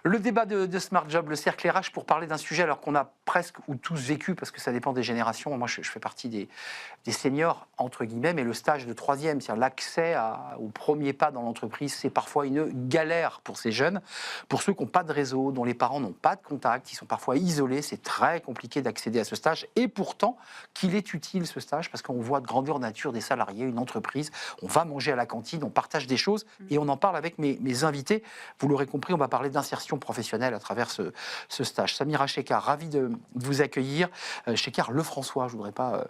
Le débat de Smart Job, le cercle RH, pour parler d'un sujet alors qu'on a presque ou tous vécu, parce que ça dépend des générations. Moi, je fais partie des seniors, entre guillemets, mais le stage de troisième, c'est-à-dire l'accès au premier pas dans l'entreprise, c'est parfois une galère pour ces jeunes. Pour ceux qui n'ont pas de réseau, dont les parents n'ont pas de contact, ils sont parfois isolés, c'est très compliqué d'accéder à ce stage. Et pourtant, qu'il est utile ce stage, parce qu'on voit de grandeur nature des salariés, une entreprise, on va manger à la cantine, on partage des choses, et on en parle avec mes invités. Vous l'aurez compris, on va parler d'insertion professionnelle à travers ce stage. Samira Chekar, ravi de vous accueillir. Chekar Lefrançois, je ne voudrais pas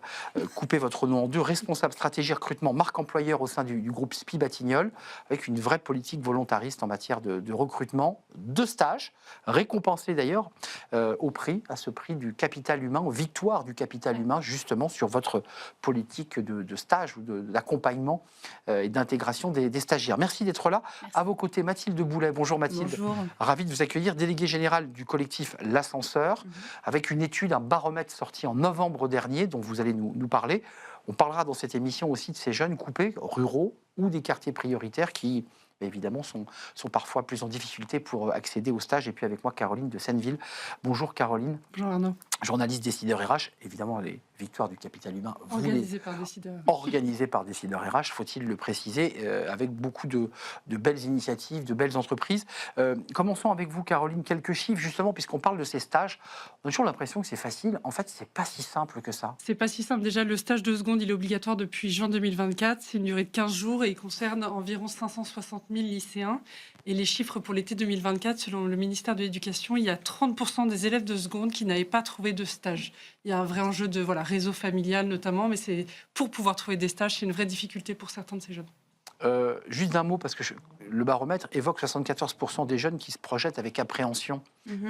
couper votre nom en deux, responsable stratégie recrutement marque employeur au sein du groupe SPI Batignolles, avec une vraie politique volontariste en matière de recrutement, de stage, récompensé d'ailleurs à ce prix du capital humain, aux victoires du capital humain, justement sur votre politique de stage ou d'accompagnement et d'intégration des stagiaires. Merci d'être là. Merci. À vos côtés, Mathilde Boulet. Bonjour Mathilde. Bonjour. Ravi de vous accueillir, déléguée générale du collectif L'Ascenseur, avec une étude, un baromètre sorti en novembre dernier, dont vous allez nous parler. On parlera dans cette émission aussi de ces jeunes coupés, ruraux ou des quartiers prioritaires qui, évidemment, sont parfois plus en difficulté pour accéder au stage. Et puis avec moi, Caroline de Senneville. Bonjour Caroline. Bonjour Arnaud. Journaliste décideur RH, évidemment les victoires du capital humain. Organisé par décideur. Organisé par décideur RH, faut-il le préciser, avec beaucoup de belles initiatives, de belles entreprises. Commençons avec vous Caroline, quelques chiffres justement, puisqu'on parle de ces stages. On a toujours l'impression que c'est facile. En fait, c'est pas si simple que ça. C'est pas si simple. Déjà, le stage de seconde, il est obligatoire depuis juin 2024. C'est une durée de 15 jours et il concerne environ 560 000 lycéens. Et les chiffres pour l'été 2024, selon le ministère de l'Éducation, il y a 30% des élèves de seconde qui n'avaient pas trouvé de stage. Il y a un vrai enjeu de réseau familial notamment, mais c'est pour pouvoir trouver des stages, c'est une vraie difficulté pour certains de ces jeunes. Juste d'un mot, parce que le baromètre évoque 74% des jeunes qui se projettent avec appréhension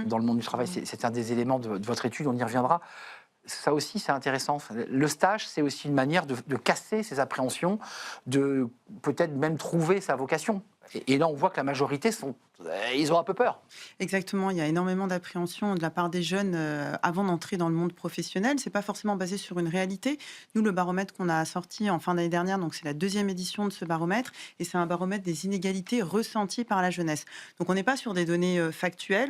dans le monde du travail. C'est un des éléments de votre étude, on y reviendra. Ça aussi, c'est intéressant. Le stage, c'est aussi une manière de casser ces appréhensions, de peut-être même trouver sa vocation. Et là, on voit que la majorité, ils ont un peu peur. Exactement, il y a énormément d'appréhension de la part des jeunes avant d'entrer dans le monde professionnel. C'est pas forcément basé sur une réalité. Nous, le baromètre qu'on a sorti en fin d'année dernière, donc c'est la 2e édition de ce baromètre, et c'est un baromètre des inégalités ressenties par la jeunesse. Donc on n'est pas sur des données factuelles.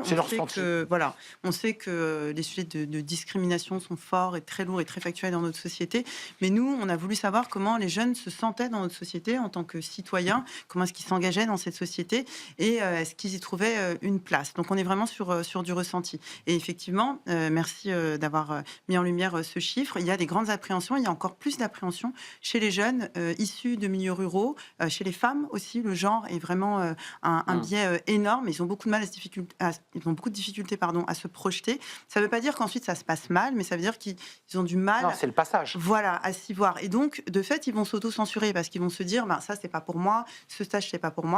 On sait que les sujets de discrimination sont forts et très lourds et très factuels dans notre société. Mais nous, on a voulu savoir comment les jeunes se sentaient dans notre société en tant que citoyens, comment est-ce qu'ils s'engageaient dans cette société et est-ce qu'ils y trouvaient une place. Donc on est vraiment sur du ressenti. Et effectivement, merci d'avoir mis en lumière ce chiffre. Il y a des grandes appréhensions, il y a encore plus d'appréhensions chez les jeunes issus de milieux ruraux, chez les femmes aussi. Le genre est vraiment un biais énorme. Ils ont beaucoup de mal ils ont beaucoup de difficultés à se projeter. Ça ne veut pas dire qu'ensuite ça se passe mal, mais ça veut dire qu'ils ont du mal. Non, c'est le passage. Voilà, à s'y voir. Et donc, de fait, ils vont s'auto-censurer parce qu'ils vont se dire, ça c'est pas pour moi, ce stage c'est pas pour moi.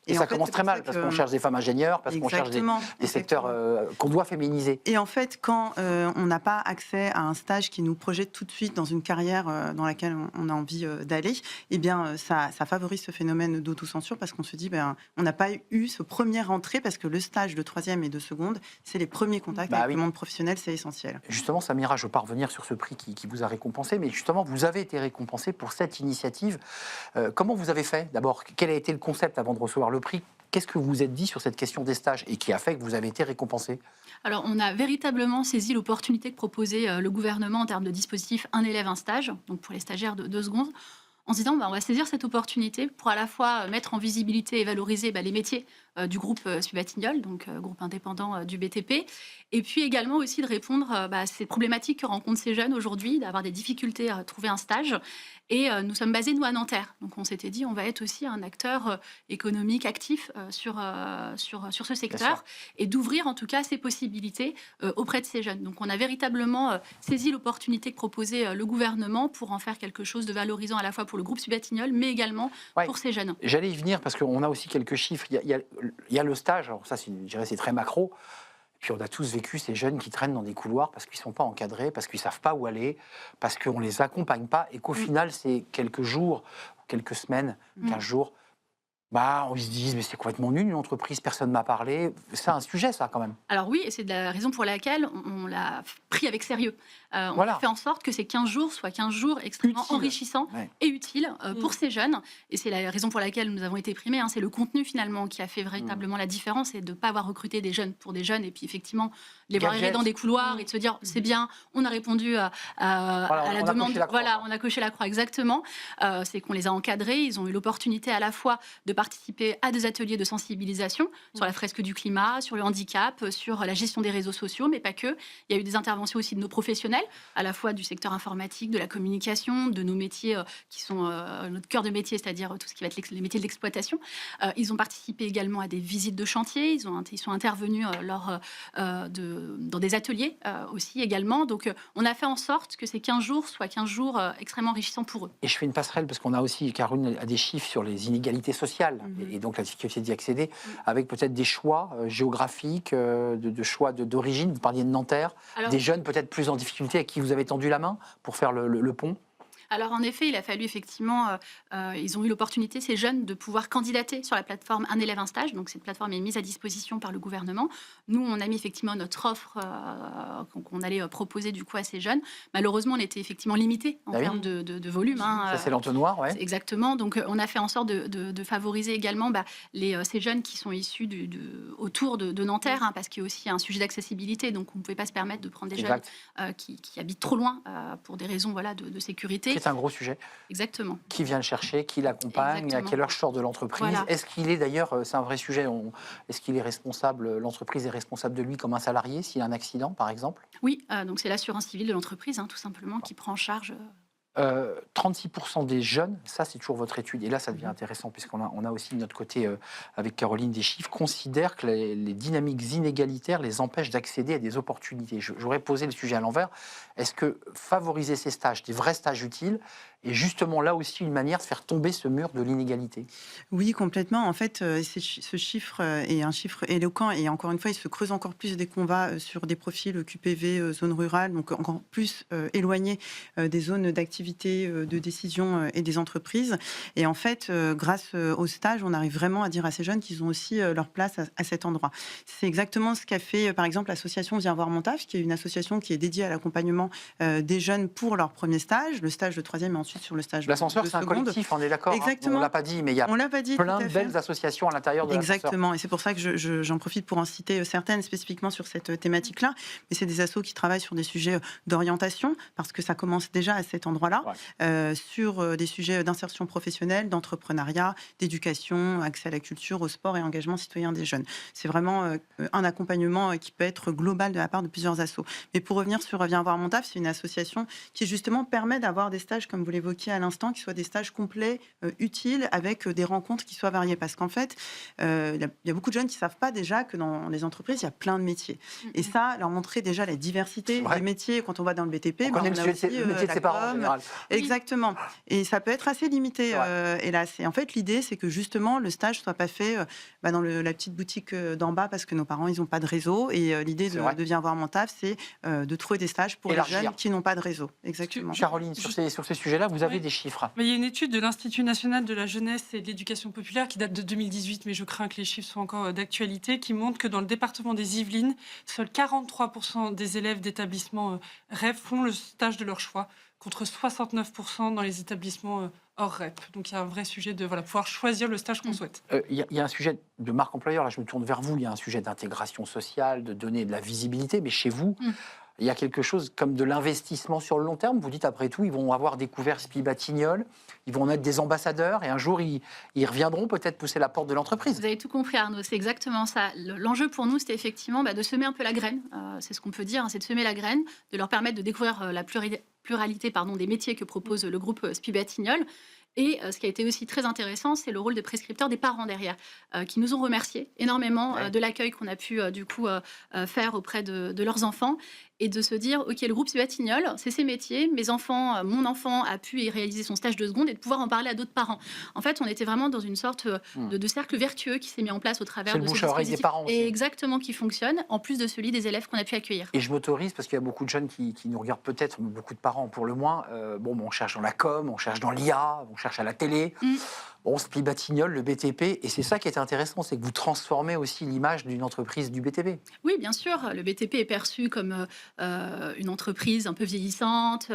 Et ça commence très mal parce qu'on cherche des femmes ingénieurs, parce qu'on cherche des secteurs qu'on doit féminiser. Et en fait, quand on n'a pas accès à un stage qui nous projette tout de suite dans une carrière dans laquelle on a envie d'aller, eh bien, ça favorise ce phénomène d'autocensure parce qu'on se dit, on n'a pas eu ce premier entrée parce que le stage de troisième et de seconde, c'est les premiers contacts avec le monde professionnel, c'est essentiel. Justement, Samira, je ne veux pas revenir sur ce prix qui vous a récompensé, mais justement, vous avez été récompensé pour cette initiative. Comment vous avez fait? D'abord, quel a été le concept avant de recevoir le prix? Qu'est-ce que vous vous êtes dit sur cette question des stages et qui a fait que vous avez été récompensé? Alors, on a véritablement saisi l'opportunité que proposait le gouvernement en termes de dispositif un élève, un stage, donc pour les stagiaires de 2 secondes, en se disant on va saisir cette opportunité pour à la fois mettre en visibilité et valoriser les métiers du groupe SPI Batignolles, donc groupe indépendant du BTP, et puis également aussi de répondre à ces problématiques que rencontrent ces jeunes aujourd'hui, d'avoir des difficultés à trouver un stage. Et nous sommes basés, nous, à Nanterre. Donc on s'était dit on va être aussi un acteur économique actif sur ce secteur et d'ouvrir en tout cas ces possibilités auprès de ces jeunes. Donc on a véritablement saisi l'opportunité que proposait le gouvernement pour en faire quelque chose de valorisant à la fois pour le groupe SPI Batignolles, mais également pour ces jeunes. J'allais y venir parce qu'on a aussi quelques chiffres. Il y a le stage, alors ça, je dirais, c'est très macro. Puis on a tous vécu ces jeunes qui traînent dans des couloirs parce qu'ils ne sont pas encadrés, parce qu'ils ne savent pas où aller, parce qu'on ne les accompagne pas et qu'au final, c'est quelques jours, quelques semaines, 15 jours, Bah, ils se disent, mais c'est complètement nul, une entreprise, personne ne m'a parlé. C'est un sujet, ça, quand même. Alors oui, et c'est la raison pour laquelle on l'a pris avec sérieux. On Voilà. a fait en sorte que ces 15 jours soient 15 jours extrêmement Utile. enrichissants Ouais. et utiles pour ces jeunes. Et c'est la raison pour laquelle nous avons été primés. C'est le contenu finalement qui a fait véritablement la différence et de ne pas avoir recruté des jeunes pour des jeunes et puis effectivement les voir Gadgets. errer dans des couloirs et de se dire c'est bien, on a répondu à Voilà, la on a demande. coché la croix, Voilà, quoi. on a coché la croix exactement. C'est qu'on les a encadrés. Ils ont eu l'opportunité à la fois de participer à des ateliers de sensibilisation sur la fresque du climat, sur le handicap, sur la gestion des réseaux sociaux, mais pas que. Il y a eu des interventions aussi de nos professionnels, à la fois du secteur informatique, de la communication, de nos métiers qui sont notre cœur de métier, c'est-à-dire tout ce qui va être les métiers de l'exploitation. Ils ont participé également à des visites de chantier. Ils sont intervenus dans des ateliers aussi également. Donc, on a fait en sorte que ces 15 jours soient 15 jours extrêmement enrichissants pour eux. Et je fais une passerelle parce qu'on a aussi, Caroline a des chiffres sur les inégalités sociales Mhm. et donc la difficulté d'y accéder, avec peut-être des choix géographiques, de choix d'origine. Vous parliez de Nanterre, Alors, des jeunes peut-être plus en difficulté à qui vous avez tendu la main pour faire le pont. Alors en effet, il a fallu effectivement, ils ont eu l'opportunité, ces jeunes, de pouvoir candidater sur la plateforme Un élève, un stage. Donc cette plateforme est mise à disposition par le gouvernement. Nous, on a mis effectivement notre offre qu'on allait proposer du coup à ces jeunes. Malheureusement, on était effectivement limité en Ah oui. termes de volume. Ça, c'est l'entonnoir, ouais. Exactement. Donc on a fait en sorte de favoriser également ces jeunes qui sont issus autour de Nanterre, parce qu'il y a aussi un sujet d'accessibilité. Donc on ne pouvait pas se permettre de prendre des Exact. jeunes qui habitent trop loin pour des raisons de sécurité. C'est un gros sujet. Exactement. Qui vient le chercher, qui l'accompagne, à Exactement. quelle heure je sors de l'entreprise. Voilà. Est-ce qu'il est d'ailleurs, c'est un vrai sujet, est-ce qu'il est responsable, l'entreprise est responsable de lui comme un salarié s'il a un accident, par exemple? Oui, donc c'est l'assurance civile de l'entreprise, tout simplement, qui prend en charge. 36% des jeunes, ça c'est toujours votre étude, et là ça devient intéressant puisqu'on a aussi de notre côté, avec Caroline, des chiffres, considèrent que les dynamiques inégalitaires les empêchent d'accéder à des opportunités. J'aurais posé le sujet à l'envers. Est-ce que favoriser ces stages, des vrais stages utiles, est justement là aussi une manière de faire tomber ce mur de l'inégalité? Oui, complètement. En fait, ce chiffre est un chiffre éloquent et encore une fois, il se creuse encore plus dès qu'on va sur des profils QPV, zone rurale, donc encore plus éloignés des zones d'activité, de décision et des entreprises. Et en fait, grâce au stage, on arrive vraiment à dire à ces jeunes qu'ils ont aussi leur place à cet endroit. C'est exactement ce qu'a fait, par exemple, l'association Viens voir mon taf, qui est une association qui est dédiée à l'accompagnement des jeunes pour leur premier stage, le stage de troisième et ensuite sur le stage L'ascenseur, de c'est un seconde. collectif, on est d'accord. Exactement. On l'a pas dit, mais il y a On l'a pas dit, plein tout à de fait. belles associations à l'intérieur de l'ascenseur. Exactement, et c'est pour ça que j'en profite pour en citer certaines spécifiquement sur cette thématique-là. Mais c'est des assos qui travaillent sur des sujets d'orientation, parce que ça commence déjà à cet endroit-là, sur des sujets d'insertion professionnelle, d'entrepreneuriat, d'éducation, accès à la culture, au sport et engagement citoyen des jeunes. C'est vraiment un accompagnement qui peut être global de la part de plusieurs assos. Mais pour revenir sur Viens voir mon taf, c'est une association qui justement permet d'avoir des stages, comme vous l'évoquiez à l'instant, qui soient des stages complets, utiles, avec des rencontres qui soient variées. Parce qu'en fait, il y a beaucoup de jeunes qui ne savent pas déjà que dans les entreprises, il y a plein de métiers. Et ça, leur montrer déjà la diversité des métiers. Quand on va dans le BTP, On connaît le métier de ses parents, en général. Exactement. Et ça peut être assez limité, hélas. Et en fait, l'idée, c'est que justement, le stage ne soit pas fait dans la petite boutique d'en bas, parce que nos parents, ils n'ont pas de réseau. Et l'idée de Viens voir mon taf, c'est de trouver des stages pour les jeunes qui n'ont pas de réseau. Exactement. Caroline, sur ces sujets-là, vous avez des chiffres. Mais il y a une étude de l'Institut national de la jeunesse et de l'éducation populaire qui date de 2018, mais je crains que les chiffres soient encore d'actualité, qui montre que dans le département des Yvelines, seuls 43% des élèves d'établissements REP font le stage de leur choix, contre 69% dans les établissements hors REP. Donc il y a un vrai sujet de pouvoir choisir le stage qu'on souhaite. Il y a un sujet de marque employeur, là je me tourne vers vous, il y a un sujet d'intégration sociale, de donner de la visibilité, mais chez vous, il y a quelque chose comme de l'investissement sur le long terme. Vous dites, après tout, ils vont avoir découvert Spi Batignolles, ils vont en être des ambassadeurs, et un jour, ils reviendront peut-être pousser la porte de l'entreprise. Vous avez tout compris, Arnaud, c'est exactement ça. L'enjeu pour nous, c'était effectivement de semer un peu la graine. C'est ce qu'on peut dire, c'est de semer la graine, de leur permettre de découvrir la pluralité des métiers que propose le groupe Spi Batignolles. Et ce qui a été aussi très intéressant, c'est le rôle de prescripteurs des parents derrière, qui nous ont remerciés énormément de l'accueil qu'on a pu faire auprès de leurs enfants, et de se dire, OK, le groupe Spi Batignolles, c'est ses métiers, mon enfant a pu y réaliser son stage de seconde et de pouvoir en parler à d'autres parents. En fait, on était vraiment dans une sorte de cercle vertueux qui s'est mis en place au travers de ce dispositif. Des parents aussi. Et exactement, qui fonctionne, en plus de celui des élèves qu'on a pu accueillir. Et je m'autorise, parce qu'il y a beaucoup de jeunes qui nous regardent peut-être, beaucoup de parents pour le moins, on cherche dans la com, on cherche dans l'IA, on cherche à la télé. On se plie Batignolles, le BTP, et c'est ça qui est intéressant, c'est que vous transformez aussi l'image d'une entreprise du BTP. Oui, bien sûr. Le BTP est perçu comme une entreprise un peu vieillissante,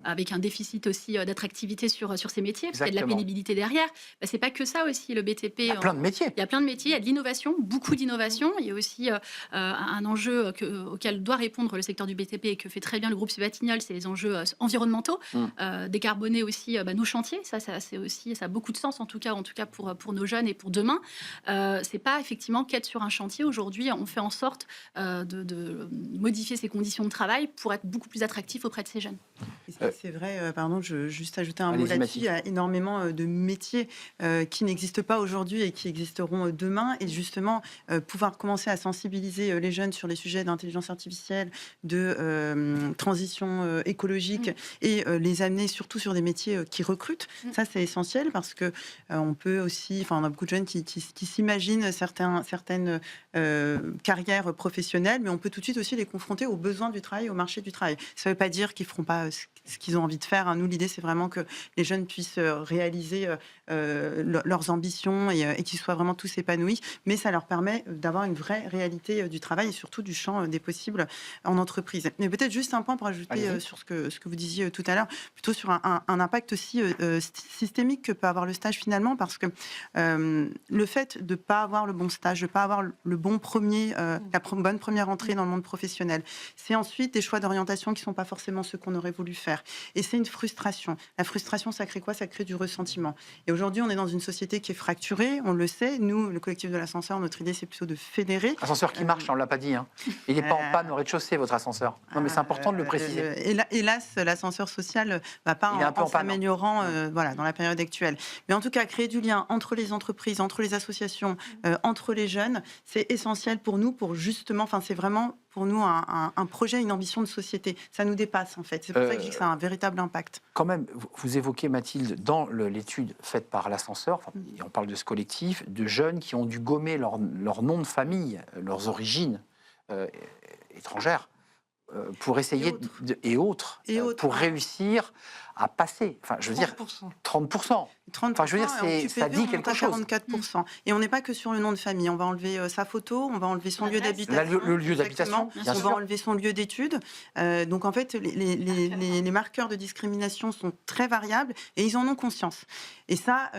avec un déficit aussi d'attractivité sur ses métiers, parce qu'il y a de la Exactement. pénibilité derrière. Bah, c'est pas que ça aussi, le BTP. Il y a plein de métiers. Il y a plein de métiers, il y a de l'innovation, beaucoup d'innovation. Il y a aussi un enjeu auquel doit répondre le secteur du BTP et que fait très bien le groupe Batignolles, c'est les enjeux environnementaux, décarboner aussi nos chantiers. Ça a beaucoup de sens en tout cas pour nos jeunes et pour demain. C'est pas effectivement qu'être sur un chantier. Aujourd'hui, on fait en sorte de modifier ses conditions de travail pour être beaucoup plus attractif auprès de ces jeunes. C'est vrai, pardon, je veux juste ajouter un mot Allez-y, là-dessus. Mathilde. Il y a énormément de métiers qui n'existent pas aujourd'hui et qui existeront demain. Et justement, pouvoir commencer à sensibiliser les jeunes sur les sujets d'intelligence artificielle, de transition écologique et les amener surtout sur des métiers qui recrutent, ça c'est essentiel parce que on peut aussi, on a beaucoup de jeunes qui s'imaginent certaines carrières professionnelles, mais on peut tout de suite aussi les confronter aux besoins du travail, au marché du travail. Ça ne veut pas dire qu'ils ne feront pas ce qu'ils ont envie de faire. Nous, l'idée, c'est vraiment que les jeunes puissent réaliser leurs ambitions et qu'ils soient vraiment tous épanouis. Mais ça leur permet d'avoir une vraie réalité du travail et surtout du champ des possibles en entreprise. Mais peut-être juste un point pour ajouter sur ce que vous disiez tout à l'heure, plutôt sur un impact aussi systémique que peut avoir le stage finalement, parce que le fait de ne pas avoir le bon stage, de ne pas avoir le bon bonne première entrée dans le monde professionnel, c'est ensuite des choix d'orientation qui ne sont pas forcément ceux qu'on aurait voulu faire. Et c'est une frustration. La frustration, ça crée quoi? Ça crée du ressentiment. Et aujourd'hui, on est dans une société qui est fracturée, on le sait. Nous, le collectif de l'ascenseur, notre idée, c'est plutôt de fédérer. Ascenseur qui marche, on ne l'a pas dit. Il n'est pas en panne au rez-de-chaussée, votre ascenseur. Non, mais c'est important de le préciser. Hélas, l'ascenseur social ne va pas en s'améliorant dans la période actuelle. Mais en tout cas, créer du lien entre les entreprises, entre les associations, entre les jeunes, c'est essentiel pour nous, pour justement, c'est vraiment pour nous un projet, une ambition de société. Ça nous dépasse, en fait. C'est pour ça que je dis que ça a un véritable impact. Quand même, vous évoquez, Mathilde, dans l'étude faite par l'ascenseur, et on parle de ce collectif, de jeunes qui ont dû gommer leur nom de famille, leurs origines étrangères, pour essayer et autres, pour réussir à passer. Enfin, je veux dire, 30%. Enfin, je veux dire, ça dit quelque chose. 44%. Et on n'est pas que sur le nom de famille. On va enlever sa photo, on va enlever son lieu d'habitation. Le lieu d'habitation, bien sûr. On va enlever son lieu d'études. Donc, en fait, les marqueurs de discrimination sont très variables et ils en ont conscience. Et ça,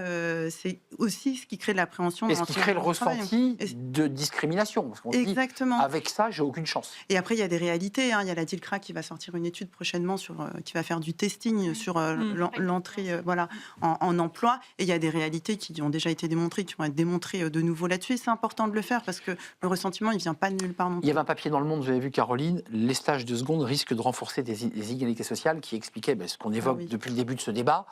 c'est aussi ce qui crée de l'appréhension. Et ce qui crée le ressenti de discrimination. Parce qu'on dit, avec ça, j'ai aucune chance. Et après, il y a des réalités. Il y a la DILCRA qui va sortir une étude prochainement qui va faire du testing sur l'entrée en emploi. Et il y a des réalités qui ont déjà été démontrées, qui vont être démontrées de nouveau là-dessus. Et c'est important de le faire parce que le ressentiment, il ne vient pas de nulle part non plus. Il y avait un papier dans Le Monde, vous avez vu, Caroline, les stages de seconde risquent de renforcer des inégalités sociales, qui expliquait ce qu'on évoque depuis le début de ce débat.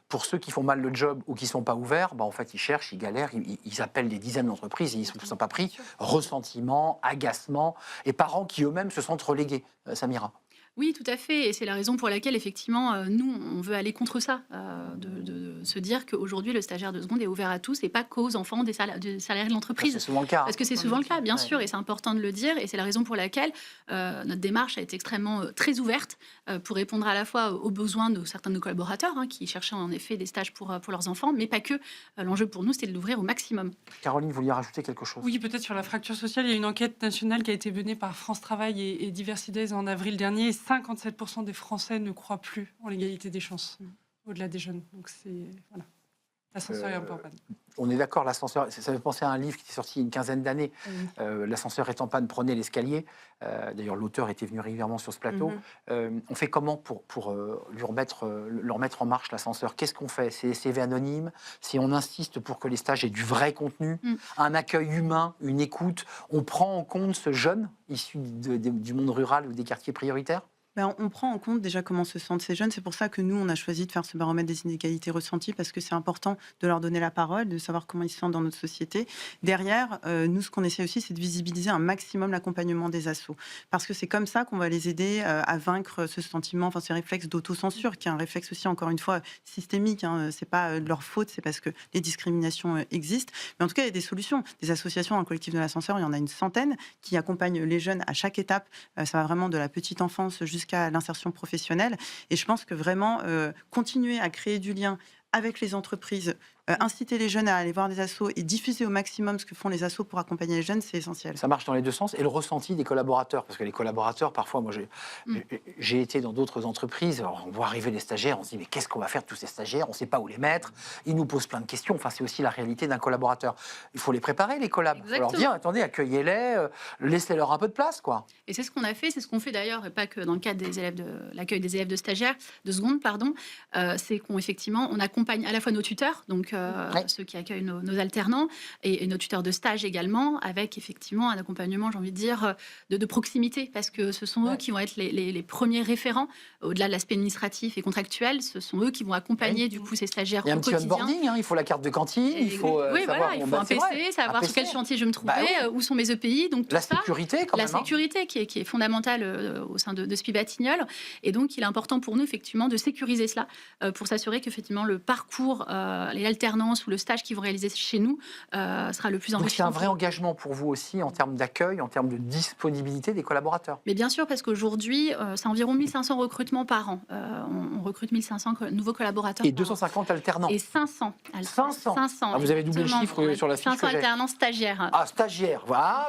Pour ceux qui font mal le job ou qui ne sont pas ouverts, en fait, ils cherchent, ils galèrent, ils appellent des dizaines d'entreprises et ils ne sont pas pris. Ressentiment, agacement, et parents qui eux-mêmes se sentent relégués. Samira. Oui, tout à fait. Et c'est la raison pour laquelle, effectivement, nous, on veut aller contre ça. De se dire qu'aujourd'hui, le stagiaire de seconde est ouvert à tous et pas qu'aux enfants des salariés de l'entreprise. C'est souvent le cas. Parce que c'est souvent le cas, bien sûr, et c'est important de le dire. Et c'est la raison pour laquelle notre démarche a été extrêmement très ouverte pour répondre à la fois aux besoins de certains de nos collaborateurs qui cherchaient en effet des stages pour leurs enfants, mais pas que. L'enjeu pour nous, c'était de l'ouvrir au maximum. Caroline, vous vouliez rajouter quelque chose? Oui, peut-être sur la fracture sociale. Il y a une enquête nationale qui a été menée par France Travail et Diversidays en avril dernier. 57% des Français ne croient plus en l'égalité des chances au-delà des jeunes. Donc l'ascenseur est un peu en panne. On est d'accord, l'ascenseur, ça me fait penser à un livre qui est sorti il y a une quinzaine d'années. L'ascenseur est en panne, prenez l'escalier. D'ailleurs, l'auteur était venu régulièrement sur ce plateau. On fait comment pour le remettre en marche, l'ascenseur? Qu'est-ce qu'on fait? C'est des CV anonymes? Si on insiste pour que les stages aient du vrai contenu, un accueil humain, une écoute, on prend en compte ce jeune issu du monde rural ou des quartiers prioritaires? On prend en compte déjà comment se sentent ces jeunes. C'est pour ça que nous, on a choisi de faire ce baromètre des inégalités ressenties, parce que c'est important de leur donner la parole, de savoir comment ils se sentent dans notre société. Derrière, nous, ce qu'on essaie aussi, c'est de visibiliser un maximum l'accompagnement des assos. Parce que c'est comme ça qu'on va les aider à vaincre ce sentiment, ces réflexes d'autocensure, qui est un réflexe aussi, encore une fois, systémique. C'est pas de leur faute, c'est parce que les discriminations existent. Mais en tout cas, il y a des solutions. Des associations, un collectif de l'ascenseur, il y en a une centaine qui accompagnent les jeunes à chaque étape. Ça va vraiment de la petite enfance jusqu'à l'insertion professionnelle. Et je pense que vraiment, continuer à créer du lien avec les entreprises, inciter les jeunes à aller voir des assos et diffuser au maximum ce que font les assos pour accompagner les jeunes, c'est essentiel. Ça marche dans les deux sens. Et le ressenti des collaborateurs, parce que les collaborateurs, parfois, moi, j'ai été dans d'autres entreprises, alors, on voit arriver les stagiaires, on se dit, mais qu'est-ce qu'on va faire de tous ces stagiaires? On ne sait pas où les mettre. Ils nous posent plein de questions. Enfin, c'est aussi la réalité d'un collaborateur. Il faut les préparer, les collabs. Il faut leur dire, attendez, accueillez-les, laissez-leur un peu de place, quoi. Et c'est ce qu'on a fait, c'est ce qu'on fait d'ailleurs, et pas que dans le cadre des élèves de l'accueil des élèves de stagiaires, de seconde, pardon, c'est qu'effectivement, on accompagne à la fois nos tuteurs, donc ceux qui accueillent nos alternants, et nos tuteurs de stage également, avec effectivement un accompagnement, j'ai envie de dire, de proximité, parce que ce sont eux qui vont être les premiers référents, au-delà de l'aspect administratif et contractuel, ce sont eux qui vont accompagner du coup ces stagiaires au quotidien. Il y a un petit onboarding, il faut la carte de cantine, il faut savoir il faut un PC, savoir sur quel chantier je me trouvais, où sont mes EPI, donc tout la sécurité quand même. La sécurité qui est fondamentale au sein de SPI Batignolles, et donc il est important pour nous effectivement de sécuriser cela pour s'assurer qu'effectivement le parcours, les alternances ou le stage qu'ils vont réaliser chez nous sera le plus enrichissant. Donc c'est un vrai engagement pour vous aussi en termes d'accueil, en termes de disponibilité des collaborateurs. Mais bien sûr, parce qu'aujourd'hui, c'est environ 1500 recrutements par an. On recrute 1500 nouveaux collaborateurs. Et 250 alternants. Et 500. 500. Ah, vous avez doublé le chiffre sur la fiche 500 alternants stagiaires. Ah, stagiaires. Voilà.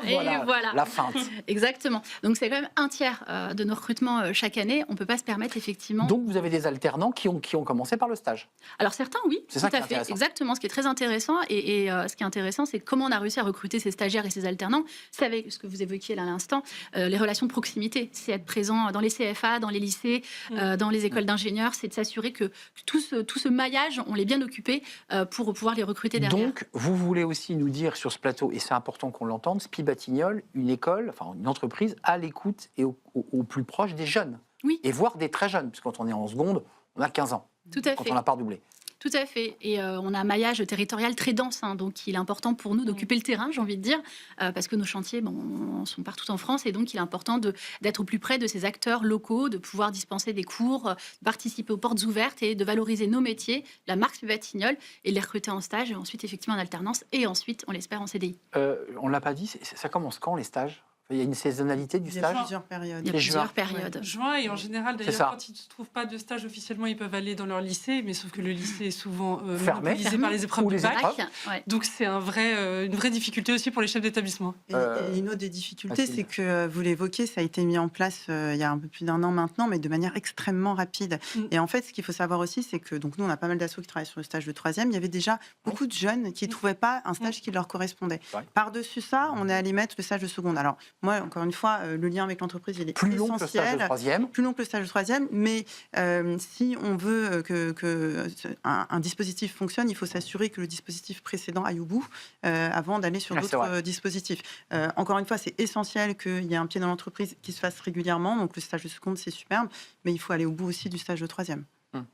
La feinte. Exactement. Donc c'est quand même un tiers de nos recrutements chaque année. On ne peut pas se permettre effectivement. Donc vous avez des alternants qui ont commencé par le stage. Alors certains, oui. C'est ça tout à fait. Exactement. Ce qui est très intéressant et ce qui est intéressant, c'est comment on a réussi à recruter ces stagiaires et ces alternants. C'est avec ce que vous évoquiez là à l'instant, les relations de proximité. C'est être présent dans les CFA, dans les lycées, dans les écoles d'ingénieurs. C'est de s'assurer que tout ce maillage, on l'est bien occupé pour pouvoir les recruter derrière. Donc vous voulez aussi nous dire sur ce plateau, et c'est important qu'on l'entende, SPI Batignolles, une école, enfin une entreprise à l'écoute et au plus proche des jeunes. Oui. Et voire des très jeunes, parce que quand on est en seconde, on a 15 ans. Tout à fait. Quand on n'a pas redoublé. Tout à fait. Et on a un maillage territorial très dense. Donc, il est important pour nous d'occuper le terrain, j'ai envie de dire, parce que nos chantiers sont partout en France. Et donc, il est important d'être au plus près de ces acteurs locaux, de pouvoir dispenser des cours, de participer aux portes ouvertes et de valoriser nos métiers, la marque SPI Batignolles, et les recruter en stage, et ensuite, effectivement, en alternance, et ensuite, on l'espère, en CDI. On ne l'a pas dit, ça commence quand, les stages ? Il y a une saisonnalité du stage. Il y a plusieurs périodes. Il y a plusieurs périodes. Juin, et en général, d'ailleurs, quand ils ne trouvent pas de stage officiellement, ils peuvent aller dans leur lycée, mais sauf que le lycée est souvent monopolisé par les épreuves de bac. Donc c'est une vraie difficulté aussi pour les chefs d'établissement. Et une autre des difficultés, c'est que vous l'évoquez, ça a été mis en place il y a un peu plus d'un an maintenant, mais de manière extrêmement rapide. Et en fait, ce qu'il faut savoir aussi, c'est que donc nous, on a pas mal d'assauts qui travaillent sur le stage de troisième. Il y avait déjà beaucoup de jeunes qui ne trouvaient pas un stage qui leur correspondait. Par-dessus ça, on est allé mettre le stage de seconde. Alors, moi, encore une fois, le lien avec l'entreprise, il est plus essentiel. Long que le stage de troisième. Plus long que le stage de troisième. Mais si on veut qu'un dispositif fonctionne, il faut s'assurer que le dispositif précédent aille au bout avant d'aller sur d'autres dispositifs. Encore une fois, c'est essentiel qu'il y ait un pied dans l'entreprise qui se fasse régulièrement. Donc, le stage de seconde, c'est superbe. Mais il faut aller au bout aussi du stage de troisième.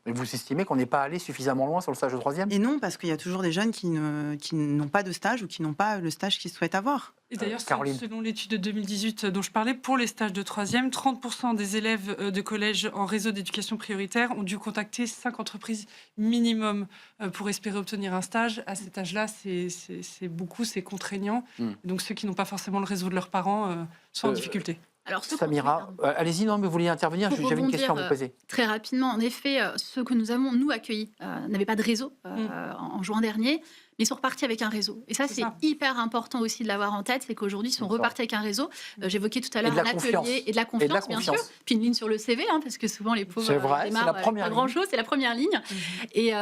Mais vous estimez qu'on n'est pas allé suffisamment loin sur le stage de troisième ? Et non, parce qu'il y a toujours des jeunes qui n'ont pas de stage ou qui n'ont pas le stage qu'ils souhaitent avoir. Et d'ailleurs, selon l'étude de 2018 dont je parlais, pour les stages de troisième, 30% des élèves de collège en réseau d'éducation prioritaire ont dû contacter 5 entreprises minimum pour espérer obtenir un stage. À cet âge-là, c'est beaucoup, c'est contraignant. Donc ceux qui n'ont pas forcément le réseau de leurs parents sont en difficulté. Alors, Samira, allez-y, non, mais vous vouliez intervenir, j'avais une question à vous poser. Très rapidement, en effet, ceux que nous avons, nous, accueillis, n'avaient pas de réseau en juin dernier, mais ils sont repartis avec un réseau. Et ça, c'est hyper important aussi de l'avoir en tête, c'est qu'aujourd'hui, ils sont repartis avec un réseau. J'évoquais tout à l'heure un atelier et de la confiance, bien sûr. Puis une ligne sur le CV, parce que souvent, les pauvres démarrent pas grand-chose, c'est la première ligne. Et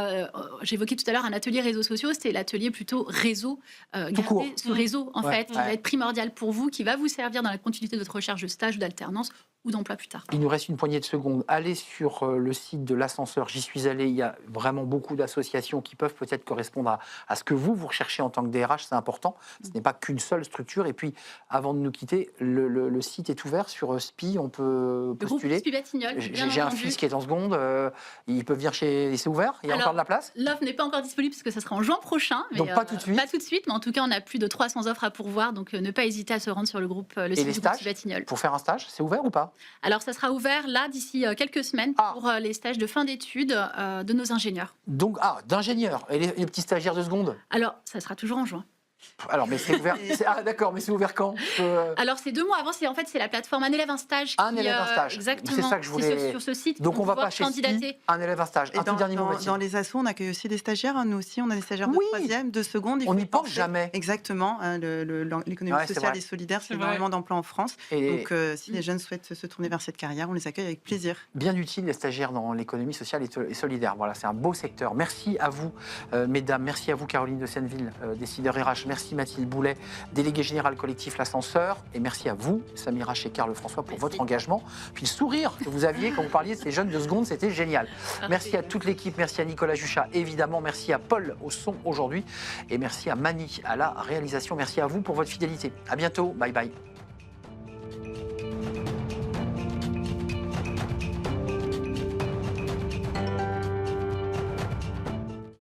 j'évoquais tout à l'heure un atelier réseaux sociaux, c'était l'atelier plutôt réseau. Gardez ce réseau, en fait, qui va être primordial pour vous, qui va vous servir dans la continuité de votre recherche de stage ou d'alternance ou d'emploi plus tard. Il nous reste une poignée de secondes. Allez sur le site de l'ascenseur, j'y suis allé, il y a vraiment beaucoup d'associations qui peuvent peut-être correspondre à ce que vous recherchez en tant que DRH, c'est important. Ce n'est pas qu'une seule structure. Et puis, avant de nous quitter, le site est ouvert sur SPI, on peut postuler. Le groupe SPI Batignolles, j'ai un fils qui est en seconde, il peut venir c'est ouvert, il y a encore de la place. L'offre n'est pas encore disponible parce que ça sera en juin prochain. Mais donc pas tout de suite. Pas tout de suite, mais en tout cas, on a plus de 300 offres à pourvoir, donc ne pas hésiter à se rendre sur le site du groupe SPI Batignolles. Pour faire un stage, c'est ouvert ou pas ? Alors, ça sera ouvert là d'ici quelques semaines pour les stages de fin d'études de nos ingénieurs. Donc, d'ingénieurs. Et les petits stagiaires de seconde ? Alors, ça sera toujours en juin. Alors, mais c'est ouvert. Ah, d'accord, mais c'est ouvert quand Alors, c'est 2 mois avant, c'est la plateforme Un élève, un stage. Un élève, un stage. Exactement. C'est ça que je voulais. Sur ce site. Donc, on va pas pouvoir chez candidater. un élève, un stage. Et Un tout dernier mot, dans Mathilde. les assos, on accueille aussi des stagiaires. Hein. Nous aussi, on a des stagiaires de Oui. 3e, de seconde. On n'y pense jamais. Exactement. Hein, l'économie Ouais, c'est sociale vrai. et solidaire, c'est C'est vrai. énormément d'emplois en France. Et Donc, si les jeunes souhaitent se tourner vers cette carrière, on les accueille avec plaisir. bien utile, les stagiaires dans l'économie sociale et solidaire. Voilà, c'est un beau secteur. Merci à vous, mesdames. Merci à vous, Caroline de Senneville, décideur RH. Merci, Mathilde Boulet, déléguée générale collectif L'Ascenseur. Et merci à vous, Samira Chekar-Lefrançois, pour votre engagement. Puis le sourire que vous aviez quand vous parliez de ces jeunes de seconde, c'était génial. Merci à toute l'équipe. Merci à Nicolas Juchat, évidemment. Merci à Paul au son aujourd'hui. Et merci à Mani à la réalisation. Merci à vous pour votre fidélité. À bientôt. Bye bye.